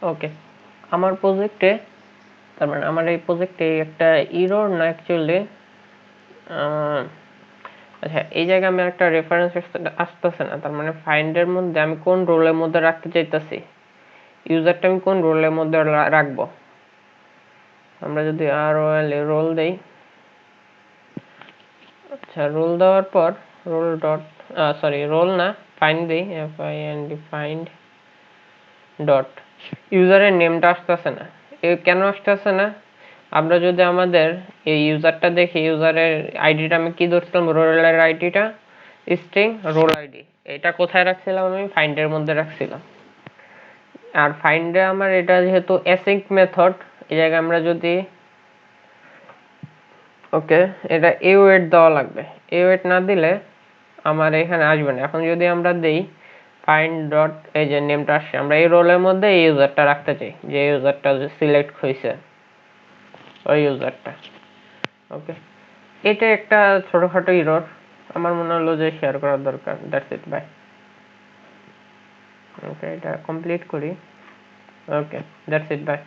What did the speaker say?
ওকে, আমার প্রজেক্টে তার মানে আমার এই প্রজেক্টে একটা এরর না অ্যাকচুয়ালি আচ্ছা এই জায়গায় আমি একটা রেফারেন্স আসতেছে না, তার মানে ফাইন্ডের মধ্যে আমি কোন রোলের মধ্যে রাখতে চাইতেছি, ইউজারটা আমি কোন রোলের মধ্যে রাখবো। আমরা যদি রোল দেই, আচ্ছা রোল দেওয়ার পর রোল ডট রোল না ফাইন্ড দেই, find ডট ইউজারের নেমটা আসতেছে না। কেন আসতেছে না? আমরা যদি আমাদের এই ইউজারটা দেখি, ইউজারের আইডিটা আমি কি ধরছিলাম, রোলের আইডিটা স্ট্রিং রোল আইডি, এটা কোথায় রাখছিলাম, আমি ফাইন্ডের মধ্যে রাখছিলাম। আর ফাইন্ডে আমার এটা যেহেতু অ্যাসিঙ্ক মেথড, এই জায়গায় আমরা যদি ওকে এটা ওয়েট দেওয়া লাগবে, ওয়েট না দিলে আমার এখানে আসবে না। এখন যদি আমরা দেই ফাইন্ড ডট এই যে নেমটা আসছে, আমরা এই রোলের মধ্যে এই ইউজারটা রাখতে চাই, যে ইউজারটা সিলেক্ট হয়েছে ওই ইউজারটা। ওকে, এটা একটা ছোটখাটো এরর, আমার মনে হলো যে শেয়ার করার দরকার। That's it, by. ওকে, এটা কমপ্লিট করি। ওকে, দ্যাটস ইট, বাই।